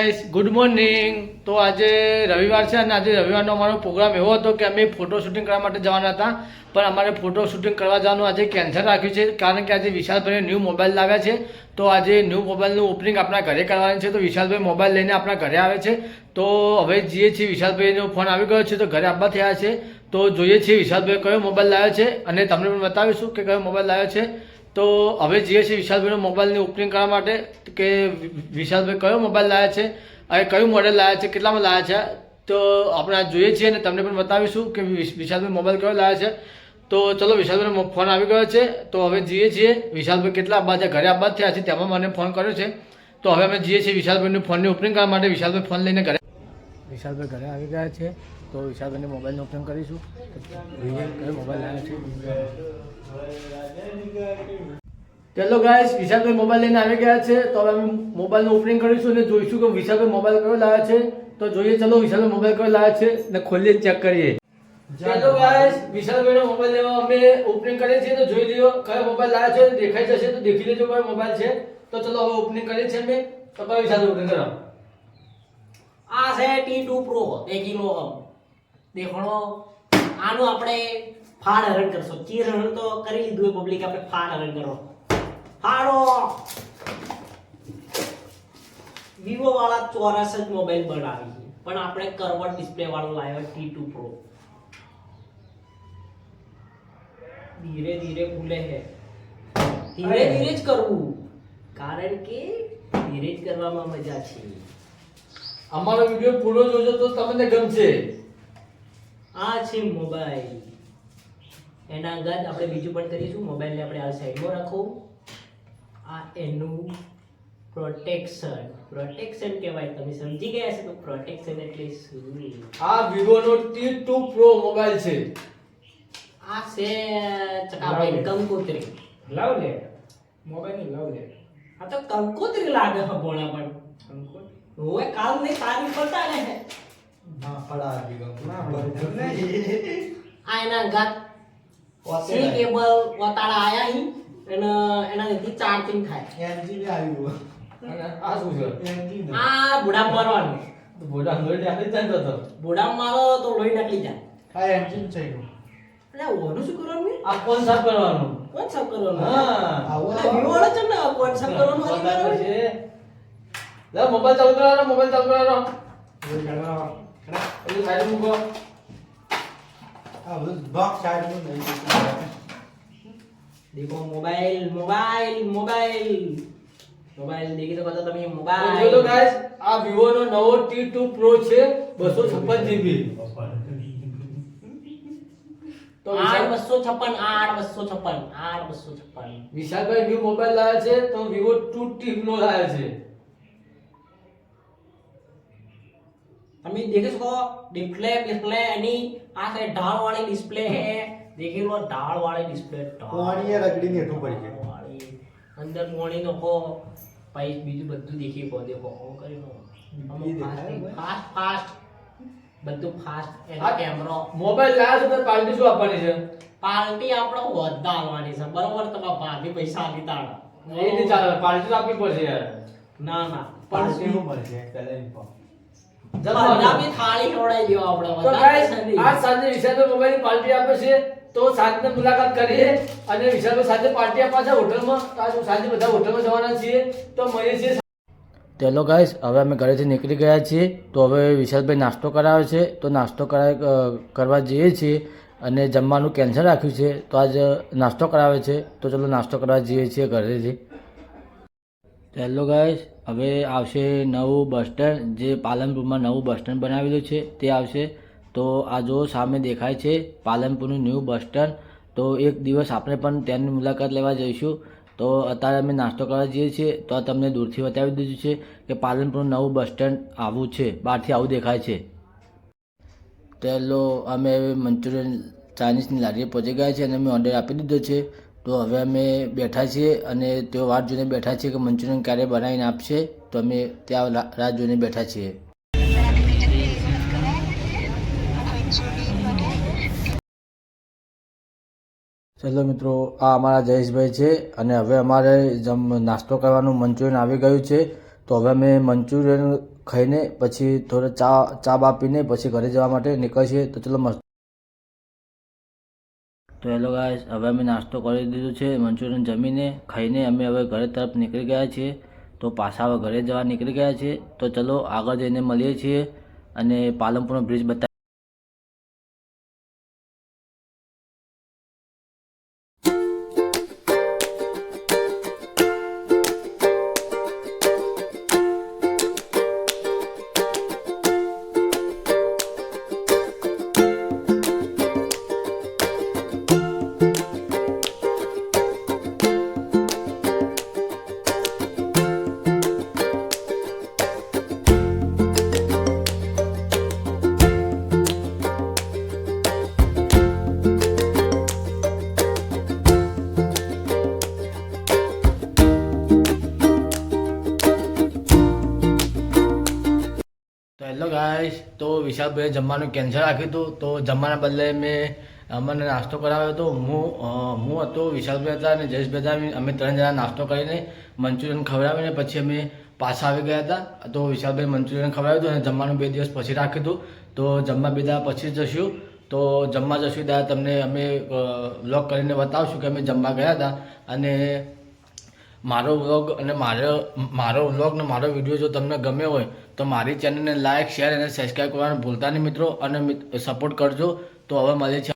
Guys, good morning. તો આજે રવિવાર છે અને આજે રવિવારનો અમારો પ્રોગ્રામ એવો હતો કે અમે ફોટો શૂટિંગ કરવા માટે જવાના હતા, પણ અમારે ફોટો શૂટિંગ કરવા જવાનું આજે કેન્સલ રાખ્યું છે, કારણ કે આજે વિશાલભાઈએ ન્યૂ મોબાઈલ લાવ્યા છે. તો આજે ન્યૂ મોબાઈલનું ઓપનિંગ આપણા ઘરે કરવાની છે. તો વિશાલભાઈ મોબાઈલ લઈને આપણા ઘરે આવે છે. તો હવે જઈએ છીએ, વિશાલભાઈનો ફોન આવી ગયો છે, તો ઘરે આવવા થયા છે. તો જોઈએ છીએ વિશાલભાઈ કયો મોબાઈલ લાવ્યો છે અને તમને પણ બતાવીશું કે કયો મોબાઈલ લાવ્યો છે. તો હવે જઈએ છીએ વિશાલભાઈનો મોબાઈલની ઓપનિંગ કરવા માટે કે વિશાલભાઈ કયો મોબાઈલ લાવ્યા છે અને કયું મોડેલ લાવ્યા છે, કેટલામાં લાવ્યા છે. તો આપણે આ જોઈએ છીએ અને તમને પણ બતાવીશું કે વિશાલભાઈ મોબાઈલ કયો લાવ્યા છે. તો ચલો, વિશાલભાઈનો ફોન આવી ગયો છે. તો હવે જઈએ છીએ. વિશાલભાઈ કેટલા આબા છે, ઘરે આબા થયા છે, તેમાં મને ફોન કર્યો છે. તો હવે અમે જઈએ છીએ વિશાલભાઈની ફોનની ઓપનિંગ કરવા માટે. વિશાલભાઈ ફોન લઈને ઘરે આવી ગયા છે. તો વિશાલભાઈને મોબાઈલનું ઓપનિંગ કરીશું. કયો મોબાઈલ લાવ્યો છે. ચલો ગાઈસ, વિશાલભાઈ મોબાઈલ લઈને આવી ગયા છે. તો હવે અમે મોબાઈલનું ઓપનિંગ કરીશું અને જોઈશું કે વિશાલભાઈ મોબાઈલ કયો લાવ્યા છે. તો જોઈએ, ચલો વિશાલભાઈ મોબાઈલ કયો લાવ્યા છે ને ખોલીએ ચેક કરીએ. ચલો ગાઈસ, વિશાલભાઈનો મોબાઈલ લેવા અમે ઓપનિંગ કરીએ છીએ. તો જોઈ લ્યો કયો મોબાઈલ લાવ્યા છે. દેખાઈ જશે તો દેખી લેજો કયો મોબાઈલ છે. તો ચલો હવે ઓપનિંગ કરીએ છીએ અમે. તો કયો વિશાલભાઈ ઓપનિંગ કરો. આ છે T2 Pro. દેખી લો. દેખણો આનું આપણે ફાડ હરણ કરશો. ચીર હરણ તો કરી લીધું પબ્લિક, આપણે ફાડ હરણ કરો. ફાડો. વિવો વાળા ચોરસ જ મોબાઈલ બનાવી છે, પણ આપણે કર્વડ ડિસ્પ્લે વાળો લાવ્યો T2 Pro. ધીરે ધીરે ખુલે છે. ધીરે ધીરે જ કરવું, કારણ કે ધીરે જ કરવામાં મજા છે. અમારો વિડિયો પૂરો જોજો તો તમને ગમશે. આ છે મોબાઈલ. એના આગળ આપણે બીજું પણ કરીશું. મોબાઈલને આપણે આ સાઈડમાં રાખો. આ એનું પ્રોટેક્શન કહેવાય. તમે સમજી ગયા છો તો પ્રોટેક્શન એટલે શું? આ વિવોનો T2 Pro મોબાઈલ છે. આ છે ચકાભાઈ કંકોત્રી. લવ લેટ મોબાઈલ ની લવ લેટ. આ તો કંકોત્રી લાગે છે ભોળા પણ. કંકોત્રી ઓય કાલ ને તારી પડતા ને. ના પડા દીગો ના આ એના ગાત સી કેબલ વતાડા આયા હી અને એના લીધે ચાર્જિંગ થાય. એનજી ને આવ્યું અને આ શું છે. એનજી ને આ બુડા મારવાનું. તો બોડા લોહી આપી જાય તો બુડા મારો તો લોહી નીકળી જાય. આ એન્જિન છે નું એટલે ઓનું શું કરવાનું? આ કોણ સાફ કરવાનું. કોણ સાફ કરવાનું? હા, આવો વિવોળો છે ને કોણ સાફ કરવાનું? બતાવે છે. લે મોબાઈલ ચાલુ કરાવો, મોબાઈલ ચાલુ કરાવો. એ સાઈડ મૂકો. આ બધું બોક્સ સાઈડ માં લઈ દેખો મોબાઈલ દેખી શકો છો તમે. તો મોબાઈલ જોજો ગાઈસ, આ વિવોનો નવો T2 Pro છે 256GB. તો 8 વિશાલભાઈ ન્યુ મોબાઈલ લાવ્યા છે. તો વિવો 2T Pro લાવ્યા છે. તમે દેખી શકો ડિસ્પ્લે એની આ છે ઢાળ વાળી ડિસ્પ્લે હે. દેખી લો ઢાળ વાળી ડિસ્પ્લે. પાણી રગડી ને હેઠું પડી જાય. અંદર મોણી નખો પછી બીજું બધું દેખી કો. દેખો હું કરી લો ફાસ્ટ બધું ફાસ્ટ. એનો કેમેરો મોબાઈલ લાવ્યા છે તો પાર્ટી શું આપવાની છે. પાર્ટી આપણો વધા આવવાની છે, બરોબર? તમારા ભાભી પૈસા આપી તાળા એ નહીં ચાલે, પાર્ટી તો આપવી પડશે યાર. ના પાણી નું મળશે કલર બધા બી થાળી ખવડાવી દેવા આપણે. તો બધા ગાઈસ, પૈસા નહીં. આજ સાંજે વિશાલભાઈ મોબાઈલની પાર્ટી આપે છે. તો સાંજને મુલાકાત કરીએ અને વિશાલભાઈ સાથે પાર્ટી આપવા છે હોટલમાં. તો આજે સાંજે બધા હોટલમાં જવાના છીએ. તો મળીએ છીએ. ચલો ગાઈસ, હવે અમે ઘરેથી નીકળી ગયા છીએ. તો હવે વિશાલભાઈ નાસ્તો કરાવે છે. તો નાસ્તો કરવા જઈએ છીએ અને જમવાનું કેન્સલ રાખ્યું છે. તો આજ નાસ્તો કરાવે છે. તો ચલો નાસ્તો કરવા જઈએ છીએ ઘરેથી. હેલો ગાઈસ, હવે આવશે નવું બસ સ્ટેન્ડ, જે પાલનપુરમાં નવું બસ સ્ટેન્ડ બનાવેલું છે તે આવશે. તો આ જો સામે દેખાય છે પાલનપુરનું ન્યૂ બસ સ્ટેન્ડ. તો એક દિવસ આપણે પણ ત્યાંની મુલાકાત લેવા જઈશું. તો અત્યારે અમે નાસ્તો કરવા જઈએ છીએ. તો આ તમને દૂરથી બતાવી દીધું છે કે પાલનપુરનું નવું બસ સ્ટેન્ડ આવું છે, બહારથી આવું દેખાય છે. ચાલો, અમે હવે મંચુરિયન ચાઇનીઝની લારીએ પહોંચી ગયા છીએ અને અમે ઓર્ડર આપી દીધો છે. તો હવે અમે બેઠા છીએ અને તેઓ વાટ જોઈને બેઠા છીએ કે મંચુરિયન ક્યારે બનાવીને આપશે. તો અમે ત્યાં રાહ જોઈને બેઠા છીએ. ચલો મિત્રો, આ અમારા જયેશભાઈ છે અને હવે અમારે નાસ્તો કરવાનું મંચુરિયન આવી ગયું છે. તો હવે અમે મંચુરિયન ખાઈને પછી થોડો ચા બા પીને પછી ઘરે જવા માટે નીકળીએ. તો ચલો મસ્ત. તો હેલો ગાઈસ, હવે અમે નાસ્તો કરી દીધો છે. મંચુરિયન જમીને ખાઈને અમે હવે ઘરે તરફ નીકળી ગયા છીએ. તો પાછા હવે ઘરે જવા નીકળી ગયા છીએ. તો ચલો આગળ જઈને મળીએ છીએ અને પાલનપુરનો બ્રિજ બતાવીએ. તો હેલો ગાઈસ, તો વિશાલભાઈએ જમવાનું કેન્સલ રાખ્યું હતું. તો જમવાના બદલે મેં અમને નાસ્તો કરાવ્યો હતો. હું હતો, વિશાલભાઈ હતા અને જયેશભાઈ હતા. અમે 3 જણા નાસ્તો કરીને મંચુરિયન ખવડાવીને પછી અમે પાછા આવી ગયા હતા. તો વિશાલભાઈ મંચુરિયન ખવડાવ્યું હતું અને જમવાનું 2 દિવસ પછી રાખ્યું હતું. તો જમવા 2 દાડા પછી જશું. તો જમવા જશું ત્યારે તમને અમે વ્લોગ કરીને બતાવશું કે અમે જમવા ગયા હતા. અને મારો વ્લોગ અને મારો વ્લોગ ને મારો વિડીયો જો તમને ગમ્યો હોય તો મારી ચેનલને લાઇક, શેર અને સબસ્ક્રાઈબ કરવાનું ભૂલતા નહીં મિત્રો. અને સપોર્ટ કરજો. તો હવે મળીએ છીએ